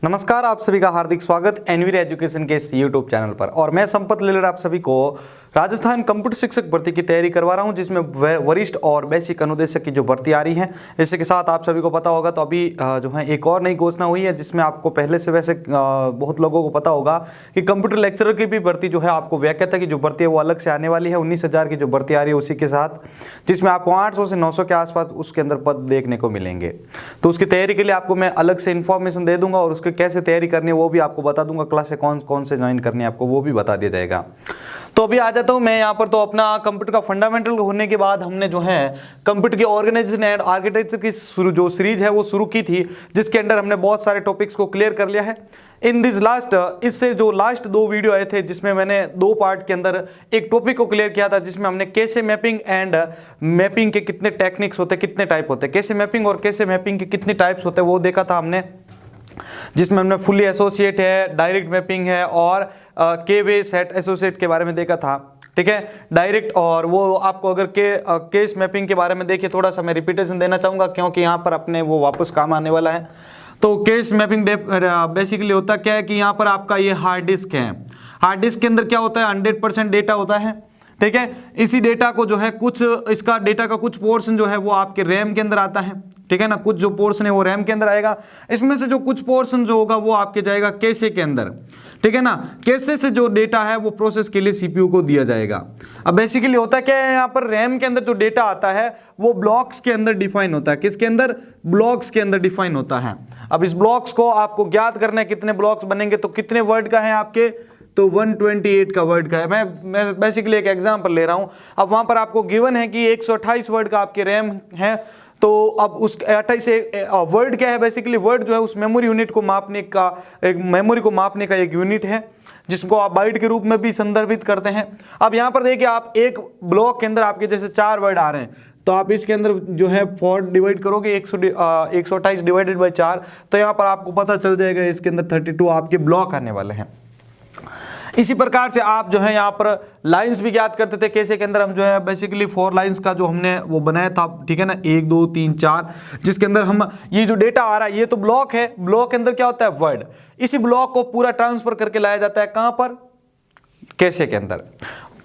नमस्कार, आप सभी का हार्दिक स्वागत एनवीर एजुकेशन के इस यूट्यूब चैनल पर। और मैं संपत लेलर आप सभी को राजस्थान कंप्यूटर शिक्षक भर्ती की तैयारी करवा रहा हूं, जिसमें वरिष्ठ और बेसिक अनुदेशक की जो भर्ती आ रही है। इसी के साथ आप सभी को पता होगा तो अभी जो है एक और नई घोषणा हुई है, जिसमें आपको पहले से वैसे बहुत लोगों को पता होगा कि कंप्यूटर लेक्चरर की भी भर्ती जो है आपको व्याख्याता की जो भर्ती है वो अलग से आने वाली है। 19,000 की जो भर्ती आ रही है उसी के साथ, जिसमें आपको 800 से 900 के आसपास उसके अंदर पद देखने को मिलेंगे। तो उसकी तैयारी के लिए आपको मैं अलग से इन्फॉर्मेशन दे दूंगा और उसके कैसे तैयारी करनी है वो भी आपको बता दूंगा। क्लास से कौन कौन से ज्वाइन करनी है आपको वो भी बता दिया जाएगा। तो अभी आ जाता हूं मैं यहाँ पर। तो अपना कंप्यूटर का फंडामेंटल होने के बाद हमने जो है कंप्यूटर की ऑर्गेनाइजेशन एंड आर्किटेक्चर की जो सीरीज है वो शुरू की थी, जिसके अंदर हमने बहुत सारे टॉपिक्स को क्लियर कर लिया है। इन दिस लास्ट इससे जो लास्ट 2 वीडियो आए थे, जिसमें मैंने 2 पार्ट के अंदर एक टॉपिक को क्लियर किया था, जिसमें हमने कैसे मैपिंग एंड मैपिंग के कितने टेक्निक्स होते हैं, कितने टाइप होते हैं, कैसे मैपिंग और कैसे मैपिंग के कितने टाइप्स होते हैं वो देखा था हमने, जिसमें हमने फुली एसोसिएट है, डायरेक्ट मैपिंग है और के वे सेट एसोसिएट के बारे में देखा था। ठीक है, डायरेक्ट और वो आपको अगर केस मैपिंग के बारे में देखिए, थोड़ा सा मैं रिपीटेशन देना चाहूँगा क्योंकि यहाँ पर अपने वो वापस काम आने वाला है। तो केस मैपिंग बेसिकली होता क्या है कि यहाँ पर आपका ये हार्ड डिस्क है। हार्ड डिस्क के अंदर क्या होता है, 100% डेटा होता है। ठीक है, इसी डेटा को जो है कुछ इसका डेटा का कुछ पोर्शन जो है वो आपके रैम के अंदर आता है। ठीक है ना, कुछ जो पोर्शन है वो रैम के अंदर आएगा। इसमें से जो कुछ पोर्शन जो होगा वो आपके जाएगा कैशे के अंदर। ठीक है ना, कैशे से जो डेटा है वो प्रोसेस के लिए सीपीयू को दिया जाएगा। अब बेसिकली होता क्या है, यहाँ पर रैम के अंदर जो डेटा आता है वो ब्लॉक्स के अंदर डिफाइन होता है। किसके अंदर? ब्लॉक्स के अंदर डिफाइन होता है। अब इस ब्लॉक्स को आपको ज्ञात करना है कितने ब्लॉक्स बनेंगे, तो कितने वर्ड का है आपके, तो 128 का वर्ड का है। मैं बेसिकली एक एग्जांपल ले रहा हूं। अब वहां पर आपको गिवन है कि 128 वर्ड का आपके रैम है। तो अब उस 28 वर्ड क्या है, बेसिकली वर्ड जो है उस मेमोरी यूनिट को मापने का एक मेमोरी को मापने का एक यूनिट है, जिसको आप बाइट के रूप में भी संदर्भित करते हैं। अब यहां पर देखिए, आप एक ब्लॉक के अंदर आपके जैसे 4 वर्ड आ रहे हैं, तो आप इसके अंदर जो है 4 डिवाइड करोगे 128 डिवाइडेड बाई 4, तो यहाँ पर आपको पता चल जाएगा इसके अंदर 32 आपके ब्लॉक आने वाले हैं। इसी प्रकार से आप जो है यहाँ पर लाइंस भी ज्ञात करते थे। कैसे के अंदर हम जो है बेसिकली 4 लाइंस का जो हमने वो बनाया था, ठीक है ना, 1 2 3 4, जिसके अंदर हम ये जो डेटा आ रहा है ये तो ब्लॉक है। ब्लॉक के अंदर क्या होता है, वर्ड। इसी ब्लॉक को पूरा ट्रांसफर करके लाया जाता है कहां पर, कैसे के अंदर।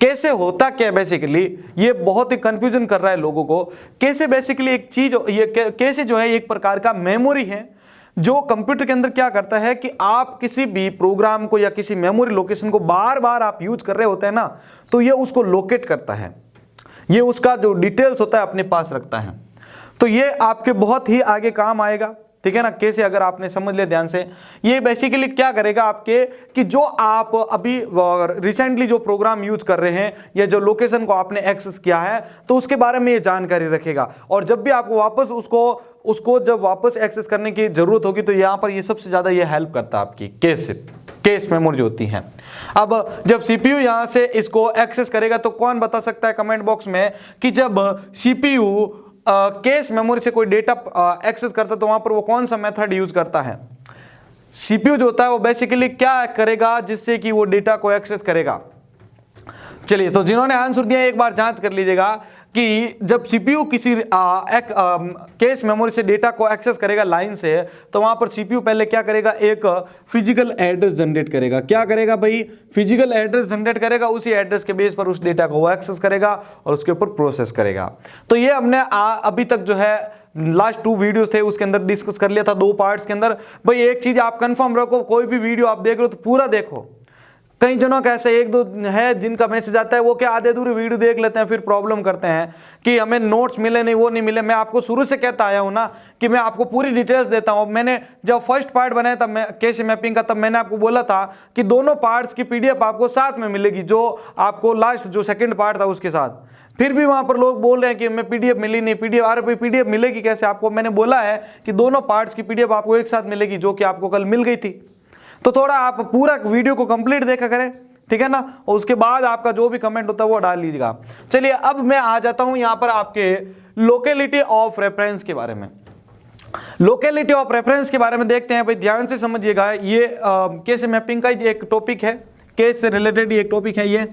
कैसे होता क्या, बेसिकली ये बहुत ही कंफ्यूजन कर रहा है लोगों को। कैसे बेसिकली एक चीज, ये कैसे जो है एक प्रकार का मेमोरी है जो कंप्यूटर के अंदर क्या करता है कि आप किसी भी प्रोग्राम को या किसी मेमोरी लोकेशन को बार बार आप यूज कर रहे होते हैं ना, तो ये उसको लोकेट करता है, ये उसका जो डिटेल्स होता है अपने पास रखता है। तो ये आपके बहुत ही आगे काम आएगा। ठीक है ना, कैसे अगर आपने समझ लिया ध्यान से, ये बेसिकली क्या करेगा आपके कि जो आप अभी रिसेंटली जो प्रोग्राम यूज कर रहे हैं या जो लोकेशन को आपने एक्सेस किया है, तो उसके बारे में ये जानकारी रखेगा। और जब भी आपको वापस उसको जब वापस एक्सेस करने की जरूरत होगी, तो यहाँ पर ये सबसे ज्यादा ये हेल्प करता है आपकी केस मेमोरी जो होती है। अब जब सीपीयू यहां से इसको एक्सेस करेगा, तो कौन बता सकता है कमेंट बॉक्स में कि जब सीपीयू केस मेमोरी से कोई डेटा एक्सेस करता है तो वहां पर वो कौन सा मेथड यूज करता है। सीपीयू जो होता है वो बेसिकली क्या करेगा जिससे कि वो डेटा को एक्सेस करेगा। चलिए, तो जिन्होंने आंसर दिया एक बार जांच कर लीजिएगा कि जब सीपीयू किसी केस मेमोरी से डेटा को एक्सेस करेगा लाइन से, तो वहां पर सीपीयू पहले क्या करेगा, एक फिजिकल एड्रेस जनरेट करेगा। क्या करेगा भाई, फिजिकल एड्रेस जनरेट करेगा। उसी एड्रेस के बेस पर उस डेटा को वो एक्सेस करेगा और उसके ऊपर प्रोसेस करेगा। तो ये हमने अभी तक जो है लास्ट 2 वीडियोस थे उसके अंदर डिस्कस कर लिया था 2 पार्ट्स के अंदर। भाई एक चीज आप कंफर्म रखो, कोई भी वीडियो आप देख रहे हो तो पूरा देखो। कई जनों का ऐसे 1-2 है जिनका मैसेज आता है, वो क्या आधे अधूरे वीडियो देख लेते हैं, फिर प्रॉब्लम करते हैं कि हमें नोट्स मिले नहीं, वो नहीं मिले। मैं आपको शुरू से कहता आया हूं ना कि मैं आपको पूरी डिटेल्स देता हूं। मैंने जब फर्स्ट पार्ट बनाया था कैसे मैपिंग का, तब मैंने आपको बोला था कि दोनों पार्ट्स की पीडीएफ आपको साथ में मिलेगी, जो आपको लास्ट जो सेकंड पार्ट था उसके साथ। फिर भी वहां पर लोग बोल रहे हैं कि हमें पीडीएफ मिली नहीं, पीडीएफ। अरे भाई पीडीएफ मिलेगी कैसे आपको, मैंने बोला है कि दोनों पार्ट्स की पीडीएफ आपको एक साथ मिलेगी, जो कि आपको कल मिल गई थी। तो थोड़ा आप पूरा वीडियो को कंप्लीट देखा करें, ठीक है ना, और उसके बाद आपका जो भी कमेंट होता है वो डाल लीजिएगा। चलिए, अब मैं आ जाता हूं यहां पर आपके लोकेलिटी ऑफ रेफरेंस के बारे में। लोकेलिटी ऑफ रेफरेंस के बारे में देखते हैं। भाई ध्यान से समझिएगा, ये केस मैपिंग का एक टॉपिक है, केस से रिलेटेड एक टॉपिक है ये।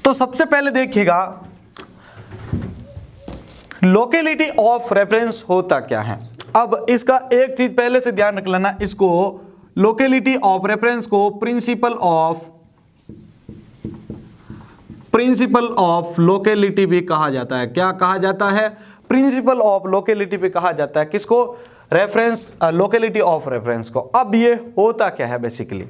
तो सबसे पहले देखिएगा लोकेलिटी ऑफ रेफरेंस होता क्या है। अब इसका एक चीज पहले से ध्यान रख लेना, इसको लोकेलिटी ऑफ रेफरेंस को प्रिंसिपल ऑफ लोकेलिटी भी कहा जाता है। क्या कहा जाता है? प्रिंसिपल ऑफ लोकेलिटी भी कहा जाता है। किसको? रेफरेंस, लोकेलिटी ऑफ रेफरेंस को। अब ये होता क्या है बेसिकली,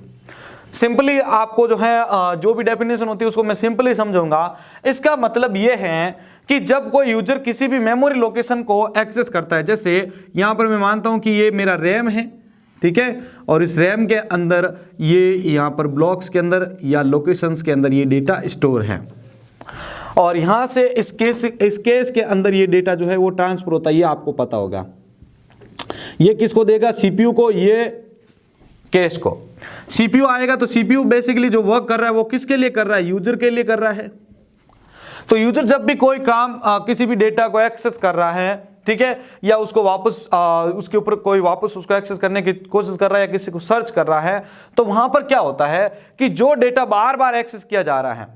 सिंपली आपको जो है जो भी डेफिनेशन होती है उसको मैं सिंपली समझाऊंगा। इसका मतलब ये है कि जब कोई यूजर किसी भी मेमोरी लोकेशन को एक्सेस करता है, जैसे यहां पर मैं मानता हूं कि ये मेरा रैम है, ठीक है, और इस रैम के अंदर ये यहां पर ब्लॉक्स के अंदर या लोकेशंस के अंदर ये डेटा स्टोर है, और यहां से इस केस के अंदर ये डेटा जो है वो ट्रांसफर होता है। ये आपको पता होगा। ये किसको देगा? सीपीयू को, ये केस को। सीपीयू आएगा तो सीपीयू बेसिकली जो वर्क कर रहा है वो किसके लिए कर रहा है? यूजर के लिए कर रहा है। तो यूजर जब भी कोई काम किसी भी डेटा को एक्सेस कर रहा है, ठीक है, या उसको वापस उसके ऊपर कोई वापस उसको एक्सेस करने की कोशिश कर रहा है या किसी को सर्च कर रहा है, तो वहां पर क्या होता है कि जो डेटा बार बार एक्सेस किया जा रहा है,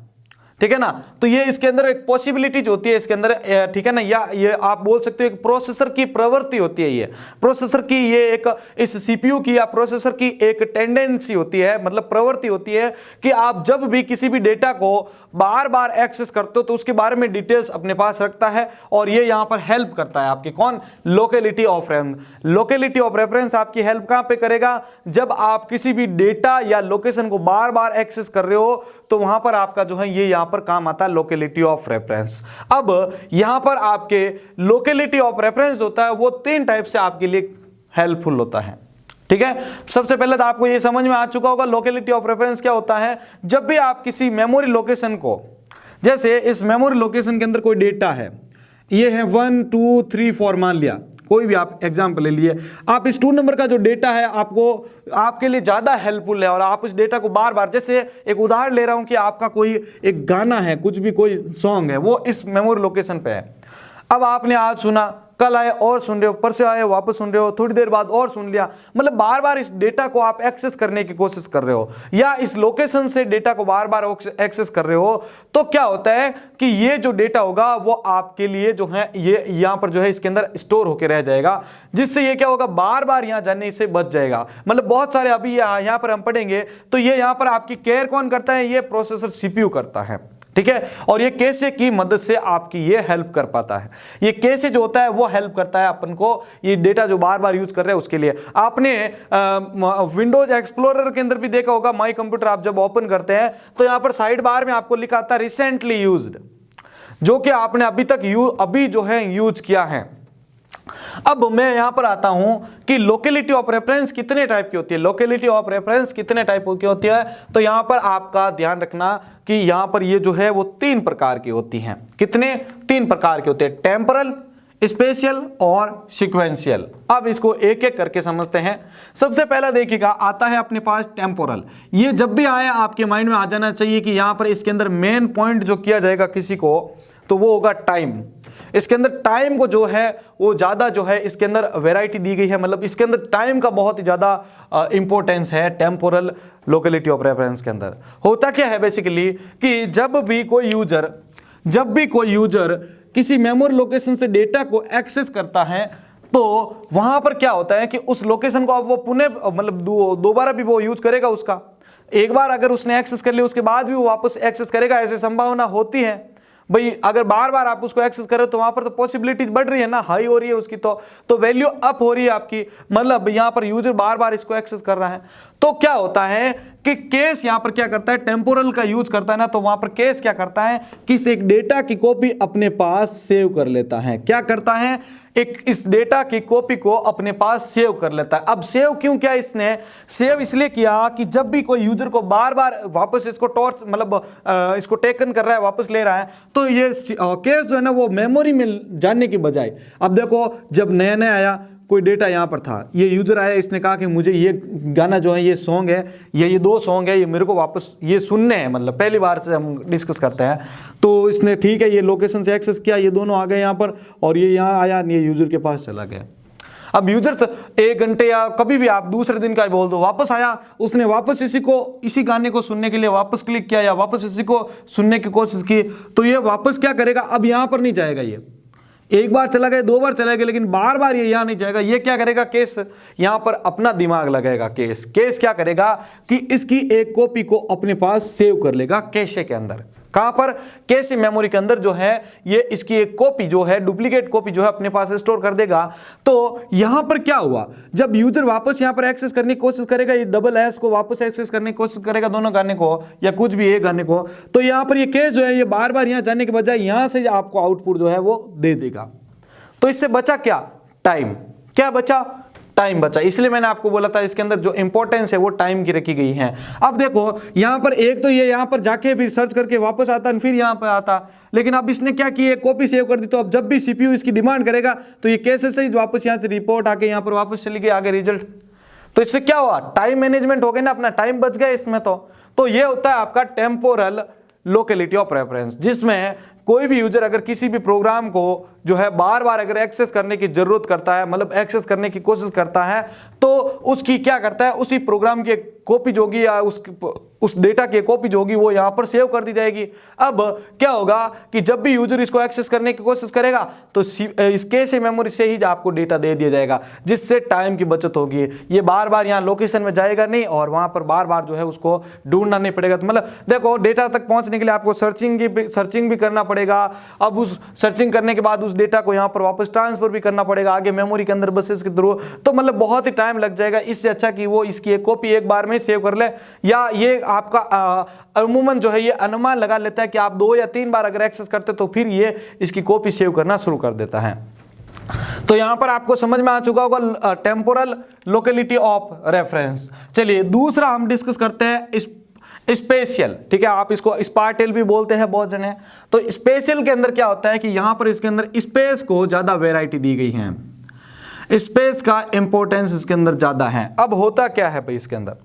ठीक है ना, तो ये इसके अंदर एक पॉसिबिलिटी जो होती है इसके अंदर, ठीक है ना, या ये आप बोल सकते हो एक प्रोसेसर की प्रवृत्ति होती है। ये प्रोसेसर की ये एक इस सीपीयू की या प्रोसेसर की एक टेंडेंसी होती है, मतलब प्रवृत्ति होती है कि आप जब भी किसी भी डेटा को बार बार एक्सेस करते हो तो उसके बारे में डिटेल्स अपने पास रखता है, और ये यहां पर हेल्प करता है आपकी। कौन? Locality of reference. Locality of reference आपकी हेल्प कहां पे करेगा? जब आप किसी भी डेटा या लोकेशन को बार बार एक्सेस कर रहे हो तो वहां पर आपका जो है ये यहां पर काम आता है लोकेलिटी ऑफ रेफरेंस। अब यहां पर आपके लोकेलिटी ऑफ रेफरेंस होता है वो 3 टाइप से आपके लिए हेल्पफुल होता है, ठीक है। सबसे पहले तो आपको ये समझ में आ चुका होगा लोकेलिटी ऑफ रेफरेंस क्या होता है। जब भी आप किसी मेमोरी लोकेशन को, जैसे इस मेमोरी लोकेशन के अंदर कोई डेटा है, ये है 1 2 3 4 मान लिया, कोई भी आप एग्जाम्पल ले लिए, आप इस 2 नंबर का जो डेटा है आपको आपके लिए ज्यादा हेल्पफुल है, और आप इस डेटा को बार बार, जैसे एक उदाहरण ले रहा हूं कि आपका कोई एक गाना है, कुछ भी कोई सॉन्ग है, वो इस मेमोरी लोकेशन पे है। अब आपने आज सुना, कल आए और सुन रहे हो, परसों आए वापस सुन रहे हो, थोड़ी देर बाद और सुन लिया, मतलब बार बार इस डेटा को आप एक्सेस करने की कोशिश कर रहे हो, या इस लोकेशन से डेटा को बार बार एक्सेस कर रहे हो, तो क्या होता है कि ये जो डेटा होगा वो आपके लिए जो है ये यहां पर जो है इसके अंदर स्टोर होकर रह जाएगा, जिससे ये क्या होगा, बार बार यहां जाने से बच जाएगा। मतलब बहुत सारे अभी यहां पर हम पढ़ेंगे तो ये यहां पर आपकी केयर कौन करता है? ये प्रोसेसर सीपीयू करता है, ठीक है, और ये कैसे की मदद से आपकी ये हेल्प कर पाता है। ये कैसे जो होता है वो हेल्प करता है अपन को, ये डेटा जो बार बार यूज कर रहे हैं उसके लिए। आपने विंडोज एक्सप्लोरर के अंदर भी देखा होगा, माई कंप्यूटर आप जब ओपन करते हैं तो यहां पर साइड बार में आपको लिखा आता है रिसेंटली यूज्ड, जो कि आपने अभी तक अभी जो है यूज किया है। अब मैं यहां पर आता हूं कि लोकेलिटी ऑफ रेफरेंस कितने टाइप की होती है। लोकेलिटी ऑफ रेफरेंस कितने टाइप की होती है, तो यहां पर आपका ध्यान रखना कि यहां पर ये जो है वो 3 प्रकार की होती हैं। कितने? 3 प्रकार के होते हैं, टेम्पोरल, स्पेशियल और सीक्वेंशियल। अब इसको एक एक करके समझते हैं। सबसे पहला देखिएगा, आता है अपने पास टेम्पोरल। ये जब भी आया आपके माइंड में आ जाना चाहिए कि यहां पर इसके अंदर मेन पॉइंट जो किया जाएगा किसी को, तो वो होगा टाइम। इसके अंदर टाइम को जो है वो ज्यादा जो है इसके अंदर वैरायटी दी गई है, मतलब इसके अंदर टाइम का बहुत ही ज्यादा इंपॉर्टेंस है टेम्पोरल लोकेलिटी ऑफ रेफरेंस के अंदर। होता क्या है बेसिकली कि जब भी कोई यूजर किसी मेमोरी लोकेशन से डेटा को एक्सेस करता है तो वहां पर क्या होता है कि उस लोकेशन को अब वो पुनः मतलब दोबारा भी वो यूज करेगा। उसका एक बार अगर उसने एक्सेस कर लिया उसके बाद भी वो वापस एक्सेस करेगा, ऐसी संभावना होती है भाई। अगर बार बार आप उसको एक्सेस करें तो वहां पर तो पॉसिबिलिटीज बढ़ रही है ना, हाई हो रही है उसकी, तो वैल्यू अप हो रही है आपकी, मतलब यहां पर यूजर बार बार इसको एक्सेस कर रहा है। तो क्या होता है कि केस यहां पर क्या करता है, टेम्पोरल का यूज करता है ना, तो वहां पर केस क्या करता है कि एक डेटा की कॉपी अपने पास सेव कर लेता है। क्या करता है? एक इस डेटा की कॉपी को अपने पास सेव कर लेता है। अब सेव क्यों किया इसने? सेव इसलिए किया कि जब भी कोई यूजर को बार बार वापस इसको टॉर्च मतलब इसको टेकन कर रहा है, वापस ले रहा है, तो ये केस जो है ना वो मेमोरी में जाने की बजाय, अब देखो जब नया नया आया कोई डेटा यहाँ पर था, ये यूजर आया, इसने कहा कि मुझे ये गाना जो है, ये सॉन्ग है, ये 2 सॉन्ग है, ये मेरे को वापस ये सुनने हैं, मतलब पहली बार से हम डिस्कस करते हैं। तो इसने ठीक है ये लोकेशन से एक्सेस किया, ये दोनों आ गए यहाँ पर, और ये यहाँ आया, ये यूजर के पास चला गया। अब यूजर तो 1 घंटे या कभी भी आप दूसरे दिन का बोल दो, वापस आया, उसने वापस इसी गाने को सुनने के लिए वापस क्लिक किया या वापस इसी को सुनने की कोशिश की, तो ये वापस क्या करेगा, अब यहाँ पर नहीं जाएगा, एक बार चला गया, दो बार चला गया, लेकिन बार बार ये यहां नहीं जाएगा। ये क्या करेगा, केस यहां पर अपना दिमाग लगाएगा। केस क्या करेगा कि इसकी एक कॉपी को अपने पास सेव कर लेगा कैशे के अंदर। कहां पर, कैशे मेमोरी के अंदर जो है ये इसकी एक कॉपी जो है, डुप्लीकेट कॉपी जो है अपने पास स्टोर कर देगा। तो यहां पर क्या हुआ, जब यूजर वापस यहां पर एक्सेस करने की कोशिश करेगा, ये डबल एस को वापस एक्सेस करने की कोशिश करेगा, दोनों गाने को या कुछ भी एक गाने को, तो यहां पर ये केस जो है ये बार बार यहां जाने के बजाय यहां से आपको आउटपुट जो है वो दे देगा। तो इससे बचा क्या, टाइम। क्या बचा, टाइम बचा। इसलिए मैंने आपको बोला था इसके अंदर जो इंपॉर्टेंस है वो टाइम की रखी गई है। अब देखो यहां पर एक तो ये यहां पर जाके फिर सर्च करके वापस आता फिर यहां पर आता, लेकिन अब इसने क्या किया, कॉपी सेव कर दी। तो अब जब भी सीपीयू इसकी डिमांड करेगा तो ये कैसे से वापस यहां से रिपोर्ट आके यहां पर वापस चली गई आगे रिजल्ट। तो इससे क्या हुआ, टाइम मैनेजमेंट हो गया ना, अपना टाइम बच गया इसमें। तो ये होता है आपका टेम्पोरल लोकेलिटी ऑफ रेफरेंस, जिसमें कोई भी यूजर अगर किसी भी प्रोग्राम को जो है बार बार अगर एक्सेस करने की जरूरत करता है, मतलब एक्सेस करने की कोशिश करता है, तो उसकी क्या करता है, उसी प्रोग्राम की कॉपी जो होगी या उस डेटा की कॉपी जो होगी वो यहां पर सेव कर दी जाएगी। अब क्या होगा कि जब भी यूजर इसको एक्सेस करने की कोशिश करेगा तो इस कैशे मेमोरी से ही आपको डेटा दे दिया जाएगा, जिससे टाइम की बचत होगी। ये बार बार यहाँ लोकेशन में जाएगा नहीं और वहां पर बार बार जो है उसको ढूंढना नहीं पड़ेगा। तो मतलब देखो डेटा तक पहुंचने के लिए आपको सर्चिंग भी करना पड़ेगा। अब उस सर्चिंग करने के बाद उस डेटा को यहाँ पर वापस ट्रांसफर भी करना पड़ेगा आगे मेमोरी के अंदर बसेस के थ्रू। तो मतलब बहुत ही टाइम लग जाएगा। इससे अच्छा कि वो इसकी एक कॉपी एक बार में सेव कर ले, या ये आपका अमूमन जो है ये अनुमान लगा लेता है कि आप 2 या 3 बार अगर एक्सेस करते तो फिर ये इसकी कॉपी सेव करना शुरू कर देता है। तो यहां पर आपको समझ में आ चुका होगा टेम्पोरल लोकेलिटी ऑफ रेफरेंस। चलिए दूसरा हम डिस्कस करते हैं स्पेशियल। ठीक है, आप इसको स्पार्टेल भी बोलते हैं बहुत जने। तो स्पेशियल के अंदर क्या होता है कि यहां पर इसके अंदर स्पेस को ज्यादा वैरायटी दी गई है, स्पेस का इंपॉर्टेंस इसके अंदर ज्यादा है। अब होता क्या है भाई, इसके अंदर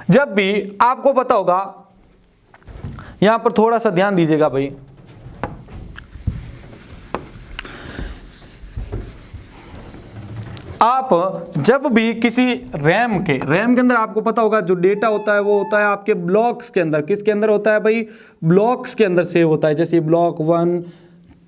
जब भी आपको पता होगा, यहां पर थोड़ा सा ध्यान दीजिएगा भाई, आप जब भी किसी रैम के अंदर आपको पता होगा जो डेटा होता है वो होता है आपके ब्लॉक्स के अंदर। किसके अंदर होता है भाई, ब्लॉक्स के अंदर सेव होता है। जैसे ब्लॉक 1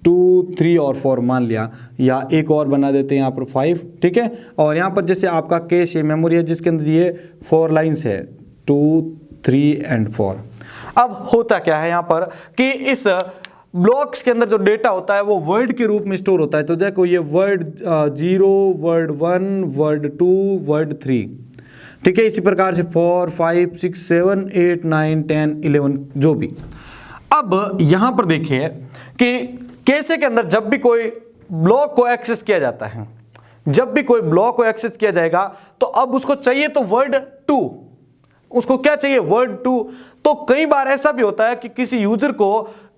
2 3 और 4 मान लिया, या एक और बना देते हैं यहाँ पर 5। ठीक है, और यहाँ पर जैसे आपका कैश मेमोरी है जिसके अंदर ये 4 लाइन्स है 2 3 एंड 4। अब होता क्या है यहाँ पर कि इस ब्लॉक्स के अंदर जो डेटा होता है वो वर्ड के रूप में स्टोर होता है। तो देखो ये वर्ड 0, वर्ड 1, वर्ड 2, वर्ड 3। ठीक है, इसी प्रकार से 4 5 6 7 8 9 10 11 जो भी। अब यहां पर देखिए कि कैसे के अंदर जब भी कोई ब्लॉक को एक्सेस किया जाता है, जब भी कोई ब्लॉक को एक्सेस किया जाएगा तो अब उसको चाहिए तो वर्ड 2, उसको क्या चाहिए, वर्ड 2। तो कई बार ऐसा भी होता है कि किसी यूजर को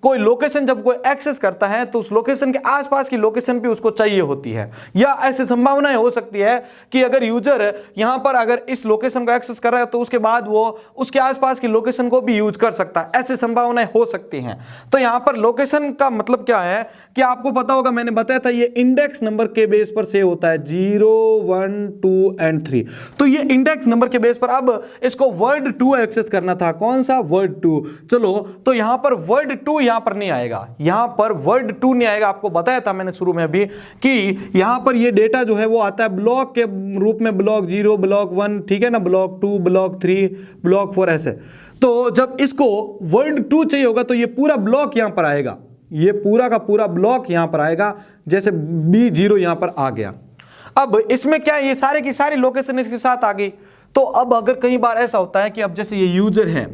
कोई लोकेशन जब कोई एक्सेस करता है तो उस लोकेशन के आसपास की लोकेशन भी उसको चाहिए होती है, या ऐसी संभावनाएं हो सकती है कि अगर यूजर यहां पर अगर इस लोकेशन को एक्सेस कर रहा है तो उसके बाद वो उसके आसपास की लोकेशन को भी यूज कर सकता है। ऐसी संभावनाएं हो सकती हैं। तो यहां पर लोकेशन का मतलब क्या है कि आपको पता होगा, मैंने बताया था ये इंडेक्स नंबर के बेस पर सेव होता है 0 1 2 एंड 3। तो ये इंडेक्स नंबर के बेस पर अब इसको वर्ड 2 एक्सेस करना था। कौन सा, वर्ड 2। चलो तो यहां पर वर्ड 2 यहां पर नहीं आएगा, यहां पर वर्ड 2 नहीं आएगा। आपको बताया था मैंने शुरू में अभी कि यहां पर ये डेटा जो है वो आता है ब्लॉक के रूप में, ब्लॉक 0, ब्लॉक 1, ठीक है ना, ब्लॉक 2, ब्लॉक 3, ब्लॉक 4 ऐसे। तो जब इसको वर्ड 2 चाहिए होगा तो ये पूरा ब्लॉक यहां पर आएगा, ये पूरा का पूरा ब्लॉक यहां पर आएगा। जैसे B0 यहां पर आ गया। अब इसमें क्या है, ये सारे की सारी लोकेशन इसके साथ आ गई। तो अब अगर कई बार ऐसा होता है कि अब जैसे ये यूजर है,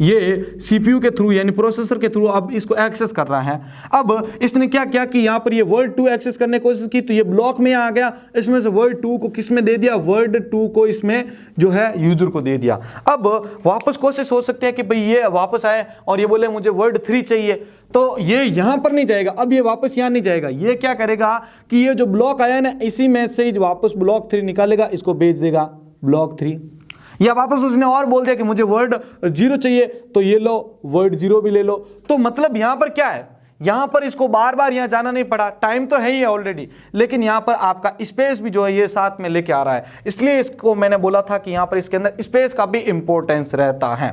ये सीपीयू के थ्रू यानी प्रोसेसर के थ्रू अब इसको एक्सेस कर रहा है। अब इसने क्या किया कि यहां पर ये वर्ड 2 एक्सेस करने की कोशिश की, तो ये ब्लॉक में आ गया, इसमें से वर्ड 2 को किस में दे दिया, वर्ड 2 को इसमें जो है यूजर को दे दिया। अब वापस कोशिश हो सकती है कि भाई ये वापस आए और ये बोले मुझे वर्ड 3 चाहिए, तो ये यहां पर नहीं जाएगा। अब ये वापस यहां नहीं जाएगा, ये क्या करेगा कि ये जो ब्लॉक आया ना इसी में से वापस ब्लॉक 3 निकालेगा, इसको भेज देगा ब्लॉक 3। या वापस उसने और बोल दिया कि मुझे वर्ड 0 चाहिए, तो ये लो वर्ड 0 भी ले लो। तो मतलब यहां पर क्या है, यहां पर इसको बार बार यहां जाना नहीं पड़ा, टाइम तो है ही ऑलरेडी, लेकिन यहां पर आपका स्पेस भी जो है ये साथ में लेके आ रहा है। इसलिए इसको मैंने बोला था कि यहां पर इसके अंदर स्पेस का भी इंपॉर्टेंस रहता है।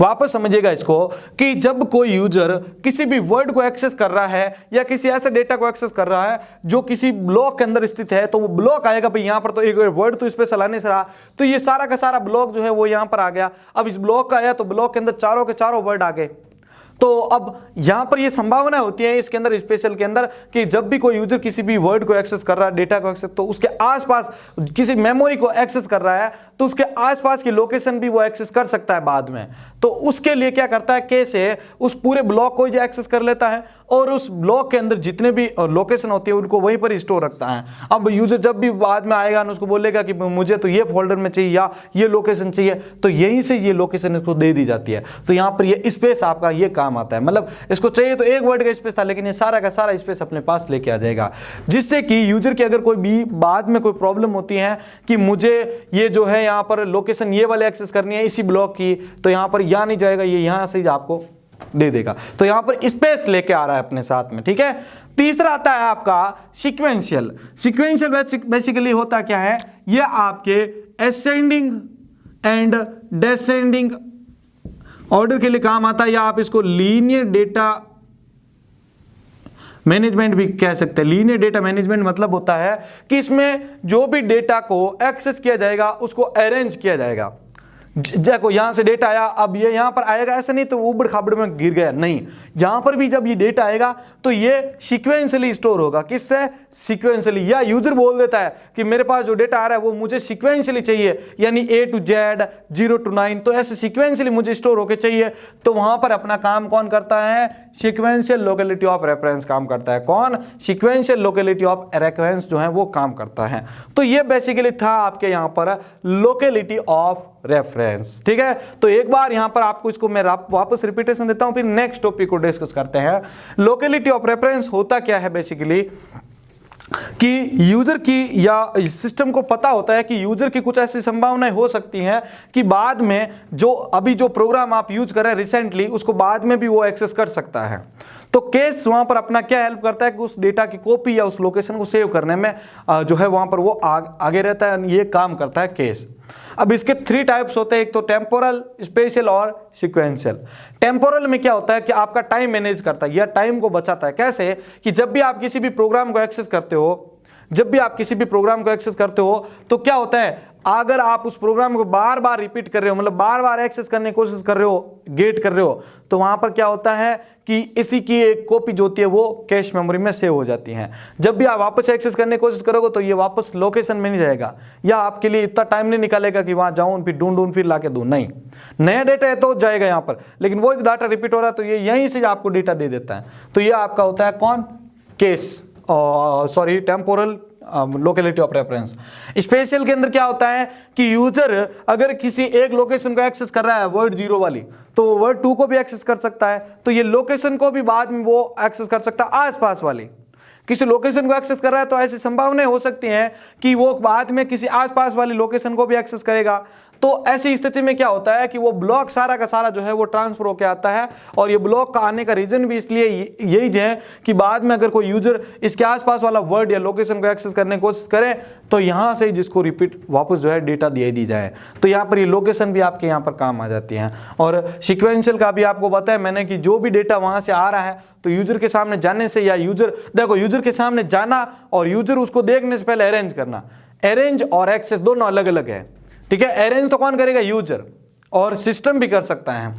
वापस समझिएगा इसको कि जब कोई यूजर किसी भी वर्ड को एक्सेस कर रहा है या किसी ऐसे डेटा को एक्सेस कर रहा है जो किसी ब्लॉक के अंदर स्थित है, तो वो ब्लॉक आएगा भाई यहां पर, तो एक वर्ड तो इस पे चलाने से रहा, तो ये सारा का सारा ब्लॉक जो है वो यहां पर आ गया। अब इस ब्लॉक का आया तो ब्लॉक के अंदर चारों के चारों वर्ड आ गए। तो अब यहां पर ये संभावना होती है इसके अंदर, स्पेशल के अंदर, कि जब भी कोई यूजर किसी भी वर्ड को एक्सेस कर रहा है, डेटा को एक्सेस, तो उसके आसपास किसी मेमोरी को एक्सेस कर रहा है तो उसके आसपास की लोकेशन भी वो एक्सेस कर सकता है बाद में। तो उसके लिए क्या करता है, कैसे उस पूरे ब्लॉक को जो एक्सेस कर लेता है और उस ब्लॉक के अंदर जितने भी लोकेशन होती है उनको वहीं पर स्टोर रखता है। अब यूजर जब भी बाद में आएगा ना, उसको बोलेगा कि मुझे तो ये फोल्डर में चाहिए या ये लोकेशन चाहिए, तो यहीं से ये लोकेशन इसको दे दी जाती है। तो यहाँ पर ये स्पेस आपका ये काम आता है, मतलब इसको चाहिए तो एक वर्ड का स्पेस था, लेकिन ये सारा का सारा स्पेस अपने पास लेके आ जाएगा, जिससे कि यूजर की अगर कोई भी बाद में कोई प्रॉब्लम होती है कि मुझे ये जो है यहाँ पर लोकेशन ये वाले एक्सेस करनी है इसी ब्लॉक की, तो यहाँ पर यहाँ नहीं जाएगा, ये यहाँ से आपको दे देगा। तो यहां पर स्पेस लेके आ रहा है अपने साथ में, ठीक है। तीसरा आता है आपका सीक्वेंशियल। सीक्वेंशियल बेसिकली होता क्या है, ये आपके असेंडिंग एंड डिसेंडिंग ऑर्डर के लिए काम आता है, या आप इसको लीनियर डेटा मैनेजमेंट भी कह सकते हैं। लीनियर डेटा मैनेजमेंट मतलब होता है कि इसमें जो भी डेटा को एक्सेस किया जाएगा उसको अरेंज किया जाएगा। देखो यहां से डेटा आया, अब ये यहां पर आएगा, ऐसा नहीं तो उबड़ खाबड़ में गिर गया, नहीं, यहां पर भी जब ये डेटा आएगा तो ये सीक्वेंशियली स्टोर होगा। किससे? सीक्वेंशियली। या यूजर बोल देता है कि मेरे पास जो डेटा आ रहा है वो मुझे सीक्वेंशियली चाहिए, यानी A to Z 0 to 9, तो ऐसे सीक्वेंशियली मुझे स्टोर होके चाहिए। तो वहां पर अपना काम कौन करता है? सीक्वेंशियल लोकेलिटी ऑफ रेफरेंस काम करता है। कौन? सीक्वेंशियल लोकेलिटी ऑफ रेफरेंस जो है वो काम करता है। तो ये बेसिकली था आपके यहां पर लोकेलिटी ऑफ रेफरेंस, ठीक है। तो एक बार यहां पर आपको इसको मैं वापस रिपीटेशन देता हूं, फिर नेक्स्ट टॉपिक को डिस्कस करते हैं। लोकेलिटी ऑफ रेफरेंस होता क्या है बेसिकली, कि यूजर की या सिस्टम को पता होता है कि यूजर की कुछ ऐसी संभावनाएं हो सकती हैं कि बाद में जो अभी जो प्रोग्राम आप यूज कर रहे हैं रिसेंटली, उसको बाद में भी वो एक्सेस कर सकता है। तो केस वहां पर अपना क्या हेल्प करता है कि उस डेटा की कॉपी या उस लोकेशन को सेव करने में जो है वहां पर वो आगे रहता है, ये काम करता है केस। अब इसके 3 टाइप्स होते हैं, एक तो टेम्पोरल, स्पेशल और सीक्वेंशियल। टेम्पोरल में क्या होता है कि आपका टाइम मैनेज करता है या टाइम को बचाता है। कैसे? कि जब भी आप किसी भी प्रोग्राम को एक्सेस करते हो, तो क्या होता है, अगर आप उस प्रोग्राम को बार बार रिपीट कर रहे हो, मतलब बार बार एक्सेस करने की कोशिश कर रहे हो, गेट कर रहे हो, तो वहां पर क्या होता है कि इसी की एक कॉपी जो होती है वो कैश मेमोरी में सेव हो जाती है। जब भी आप वापस एक्सेस करने की कोशिश करोगे तो ये वापस लोकेशन में नहीं जाएगा, या आपके लिए इतना टाइम नहीं निकालेगा कि वहां जाऊं फिर ढूंढूं फिर लाके दूं, नहीं, नया डेटा है तो जाएगा यहाँ पर, लेकिन वो डाटा रिपीट हो रहा है तो ये यहीं से आपको डेटा दे देता है। तो ये आपका होता है कौन? Case, sorry temporal locality of reference. Special के अंदर क्या होता है कि यूजर अगर किसी एक लोकेशन को एक्सेस कर रहा है वर्ड 0 वाली, तो वर्ड 2 को भी एक्सेस कर सकता है, तो ये लोकेशन को भी बाद में वो एक्सेस कर सकता है। आसपास वाली किसी लोकेशन को एक्सेस कर रहा है तो ऐसी संभावनाएं हो सकती हैं कि वो बाद में किसी आसपास वाली लोकेशन को भी एक्सेस करेगा। तो ऐसी स्थिति में क्या होता है कि वो ब्लॉक सारा का सारा जो है वो ट्रांसफर होकर आता है, और ये ब्लॉक का आने का रीजन भी इसलिए यही है कि बाद में अगर कोई यूजर इसके आसपास वाला वर्ड या लोकेशन को एक्सेस करने की कोशिश करे तो यहाँ से जिसको रिपीट वापस जो है डेटा दे दी जाए। तो यहाँ पर ये लोकेशन भी आपके यहाँ पर काम आ जाती है। और सीक्वेंशियल का भी आपको बताया मैंने कि जो भी डेटा वहाँ से आ रहा है तो यूजर के सामने जाने से, या यूजर के सामने जाना और यूजर उसको देखने से पहले अरेंज करना, अरेंज और एक्सेस दोनों अलग अलग है, ठीक है। अरेंज तो कौन करेगा? यूजर, और सिस्टम भी कर सकता है।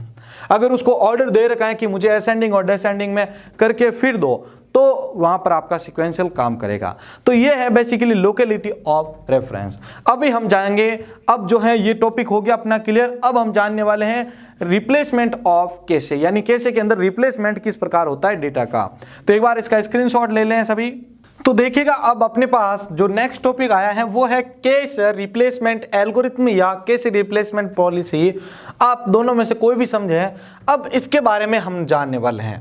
अगर उसको ऑर्डर दे रखा है कि मुझे असेंडिंग और डिसेंडिंग में करके फिर दो, तो वहां पर आपका सीक्वेंशियल काम करेगा। तो ये है बेसिकली लोकेलिटी ऑफ रेफरेंस। अभी हम जाएंगे, अब जो है ये टॉपिक हो गया अपना क्लियर। अब हम जानने वाले हैं रिप्लेसमेंट ऑफ केसे, यानी केसे के अंदर रिप्लेसमेंट किस प्रकार होता है डेटा का। तो एक बार इसका स्क्रीनशॉट ले लें सभी। तो देखिएगा अब अपने पास जो नेक्स्ट टॉपिक आया है वो है केस रिप्लेसमेंट एल्गोरिथम या केस रिप्लेसमेंट पॉलिसी। आप दोनों में से कोई भी समझे, अब इसके बारे में हम जानने वाले हैं।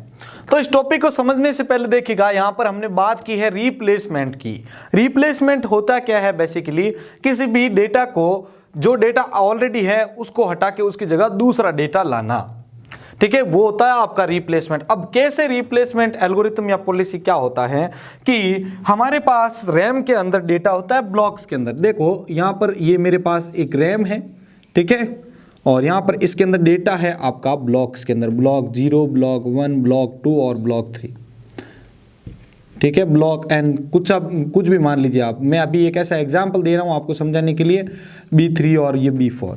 तो इस टॉपिक को समझने से पहले देखिएगा यहां पर हमने बात की है रिप्लेसमेंट की। रिप्लेसमेंट होता क्या है बेसिकली, किसी भी डेटा को, जो डेटा ऑलरेडी है उसको हटा के उसकी जगह दूसरा डेटा लाना, ठीक है, वो होता है आपका रिप्लेसमेंट। अब कैसे रिप्लेसमेंट एल्गोरिथम या पॉलिसी क्या होता है कि हमारे पास रैम के अंदर डेटा होता है ब्लॉक्स के अंदर। देखो यहां पर ये मेरे पास एक रैम है, ठीक है, और यहाँ पर इसके अंदर डेटा है आपका ब्लॉक्स के अंदर, ब्लॉक 0, ब्लॉक 1, ब्लॉक 2 और ब्लॉक 3। ठीक है, ब्लॉक एन कुछ भी मान लीजिए आप, मैं अभी एक ऐसा एग्जाम्पल दे रहा हूँ आपको समझाने के लिए, B3 और ये B4।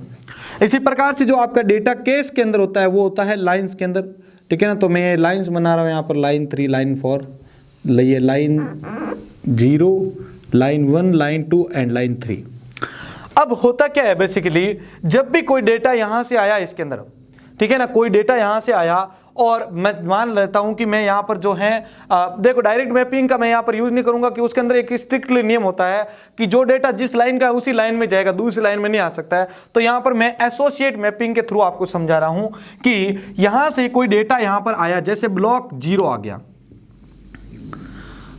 इसी प्रकार से जो आपका डेटा केस के अंदर होता है वो होता है लाइन्स के अंदर। ठीक है ना, तो मैं लाइन्स बना रहा हूँ यहाँ पर, लाइन 3, लाइन 4, ये line 0, line 1, line 2 and line 3। अब होता क्या है बेसिकली, जब भी कोई डेटा यहाँ से आया इसके अंदर, ठीक है ना, कोई डेटा यहाँ से आया और मैं मान लेता हूं कि मैं यहाँ पर जो है देखो डायरेक्ट मैपिंग का मैं यहाँ पर यूज नहीं करूंगा कि उसके अंदर एक स्ट्रिक्टली नियम होता है कि जो डेटा जिस लाइन का है उसी लाइन में जाएगा, दूसरी लाइन में नहीं आ सकता है। तो यहाँ पर मैं एसोसिएट मैपिंग के थ्रू आपको समझा रहा हूं कि यहां से कोई डेटा यहां पर आया, जैसे ब्लॉक 0 आ गया,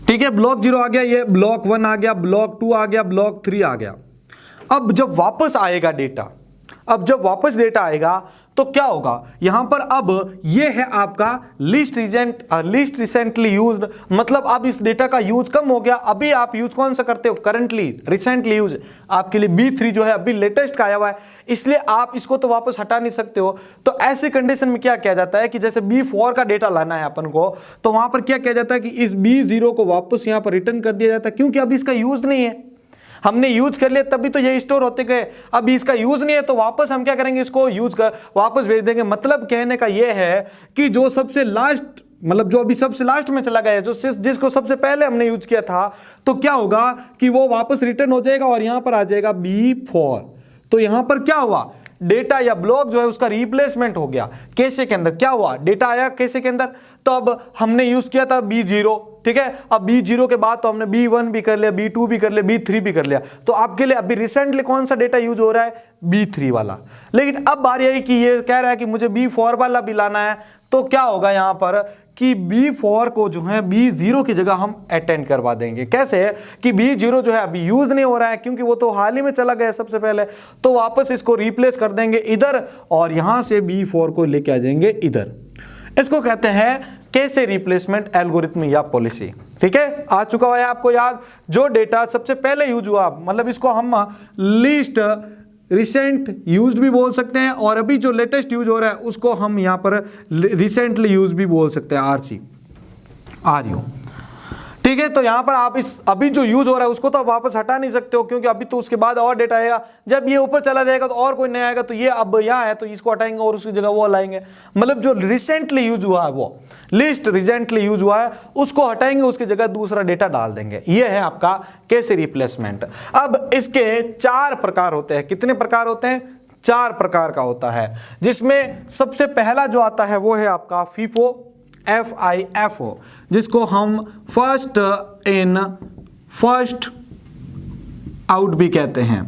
ठीक है, ब्लॉक 0 आ गया, ये ब्लॉक 1 आ गया, ब्लॉक 2 आ गया, ब्लॉक 3 आ गया। अब जब वापस आएगा डेटा, अब जब वापस डेटा आएगा तो क्या होगा, यहां पर अब ये है आपका लिस्ट रिसेंटली यूज्ड, मतलब अब इस डेटा का यूज कम हो गया। अभी आप यूज कौन सा करते हो, करंटली, रिसेंटली यूज आपके लिए B3 जो है अभी लेटेस्ट का आया हुआ है, इसलिए आप इसको तो वापस हटा नहीं सकते हो। तो ऐसी कंडीशन में क्या किया जाता है कि जैसे B4 का डेटा लाना है अपन को, तो वहां पर क्या किया जाता है कि इस B0 को वापस यहां पर रिटर्न कर दिया जाता है, क्योंकि अब इसका यूज नहीं है, हमने यूज कर लिया तभी तो ये स्टोर होते गए। अब इसका यूज नहीं है तो वापस हम क्या करेंगे, इसको यूज कर वापस भेज देंगे। मतलब कहने का ये है कि जो सबसे लास्ट, मतलब जो अभी सबसे लास्ट में चला गया, जो जिसको सबसे पहले हमने यूज किया था, तो क्या होगा कि वो वापस रिटर्न हो जाएगा और यहां पर आ जाएगा B4। तो यहां पर क्या हुआ, डेटा या ब्लॉक जो है उसका रिप्लेसमेंट हो गया। कैसे के अंदर क्या हुआ, डेटा आया कैसे के अंदर, तो अब हमने यूज किया था B0, ठीक है, अब B0 के बाद तो हमने B1 भी कर लिया, B2 भी कर लिया, B3 भी कर लिया। तो आपके लिए अभी रिसेंटली कौन सा डेटा यूज हो रहा है, B3 वाला। लेकिन अब बारी आई कि ये कह रहा है कि मुझे B4 वाला भी लाना है, तो क्या होगा यहां पर कि B4 को जो है B0 की जगह हम अटेंड करवा देंगे। कैसे कि B0 जो है अभी यूज नहीं हो रहा है क्योंकि वो तो हाल ही में चला गया सबसे पहले, तो वापस इसको रिप्लेस कर देंगे इधर और यहां से B4 को लेके आ जाएंगे इधर। इसको कहते हैं कैसे रिप्लेसमेंट एल्गोरिथम या पॉलिसी। ठीक है, आ चुका है आपको याद, जो डेटा सबसे पहले यूज हुआ, मतलब इसको हम लीस्ट रिसेंट यूज्ड भी बोल सकते हैं, और अभी जो लेटेस्ट यूज हो रहा है उसको हम यहां पर रिसेंटली यूज भी बोल सकते हैं, RU। ठीक है, तो यहां पर आप इस अभी जो यूज हो रहा है उसको तो आप वापस हटा नहीं सकते हो, क्योंकि अभी तो उसके बाद और डेटा आएगा। जब ये ऊपर चला जाएगा तो और कोई नया आएगा, तो ये अब यहाँ है तो इसको हटाएंगे और उसकी जगह वो लाएंगे। मतलब जो रिसेंटली यूज हुआ है, वो लिस्ट रिसेंटली यूज हुआ है, उसको हटाएंगे, उसकी जगह दूसरा डेटा डाल देंगे। ये है आपका कैसे रिप्लेसमेंट। अब इसके 4 प्रकार होते हैं। कितने प्रकार होते हैं, 4 प्रकार का होता है, जिसमें सबसे पहला जो आता है वो है आपका FIFO, FIFO, जिसको हम फर्स्ट इन फर्स्ट आउट भी कहते हैं।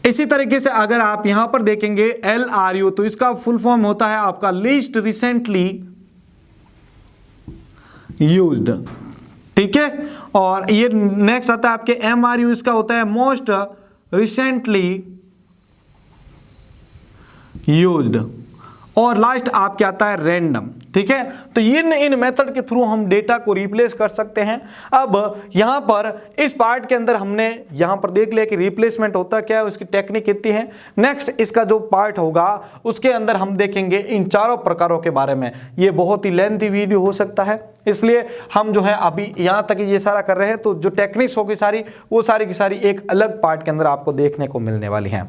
इसी तरीके से अगर आप यहां पर देखेंगे LRU, तो इसका फुल फॉर्म होता है आपका लिस्ट रिसेंटली यूज्ड। ठीक है, और ये नेक्स्ट आता है आपके MRU, इसका होता है मोस्ट रिसेंटली यूज्ड, और लास्ट आपके आता है रैंडम। ठीक है, तो इन मेथड के थ्रू हम डेटा को रिप्लेस कर सकते हैं। अब यहां पर इस पार्ट के अंदर हमने यहां पर देख लिया कि रिप्लेसमेंट होता क्या है, उसकी टेक्निक कितनी है। नेक्स्ट इसका जो पार्ट होगा उसके अंदर हम देखेंगे इन 4 प्रकारों के बारे में। ये बहुत ही लेंथी वीडियो हो सकता है, इसलिए हम जो है अभी यहां तक ये सारा कर रहे हैं। तो जो टेक्निक्स होगी सारी, वो सारी की सारी एक अलग पार्ट के अंदर आपको देखने को मिलने वाली हैं।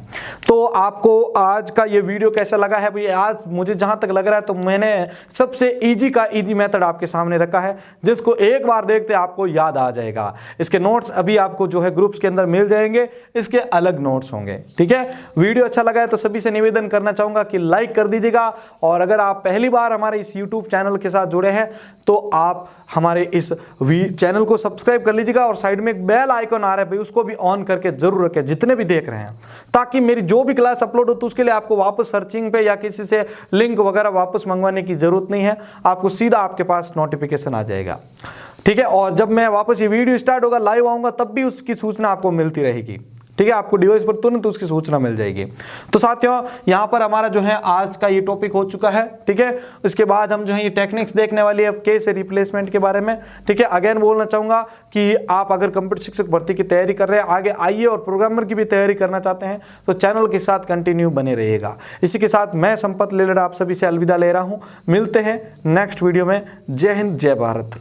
तो आपको आज का ये वीडियो कैसा लगा है भाई, आज मुझे जहां तक लग रहा है तो मैंने सबसे इजी का इजी मेथड आपके सामने रखा है, जिसको एक बार देखते आपको याद आ जाएगा। इसके नोट्स अभी आपको जो है ग्रुप्स के अंदर मिल जाएंगे, इसके अलग नोट्स होंगे। ठीक है, वीडियो अच्छा लगा है तो सभी से निवेदन करना चाहूंगा कि लाइक कर दीजिएगा, और अगर आप पहली बार हमारे इस यूट्यूब चैनल के साथ जुड़े हैं तो आप हमारे इस चैनल को सब्सक्राइब कर लीजिएगा, और साइड में एक बेल आइकन आ रहा है भाई, उसको भी ऑन करके जरूर रखें जितने भी देख रहे हैं, ताकि मेरी जो भी क्लास अपलोड हो तो उसके लिए आपको वापस सर्चिंग पे या किसी से लिंक वगैरह वापस मंगवाने की जरूरत नहीं है, आपको सीधा आपके पास नोटिफिकेशन आ जाएगा। ठीक है, और जब मैं वापस ये वीडियो स्टार्ट होगा, लाइव आऊंगा, तब भी उसकी सूचना आपको मिलती रहेगी। ठीक है, आपको डिवाइस पर तुरंत उसकी सूचना मिल जाएगी। तो साथियों यहाँ पर हमारा जो है आज का ये टॉपिक हो चुका है। ठीक है, उसके बाद हम जो है ये टेक्निक्स देखने वाली है केस रिप्लेसमेंट के बारे में। ठीक है, अगेन बोलना चाहूंगा कि आप अगर कंप्यूटर शिक्षक भर्ती की तैयारी कर रहे हैं, आगे आईए और प्रोग्रामर की भी तैयारी करना चाहते हैं तो चैनल के साथ कंटिन्यू बने रहिएगा। इसी के साथ मैं संपत लेलड़ आप सभी से अलविदा ले रहा हूं। मिलते हैं नेक्स्ट वीडियो में। जय हिंद, जय भारत।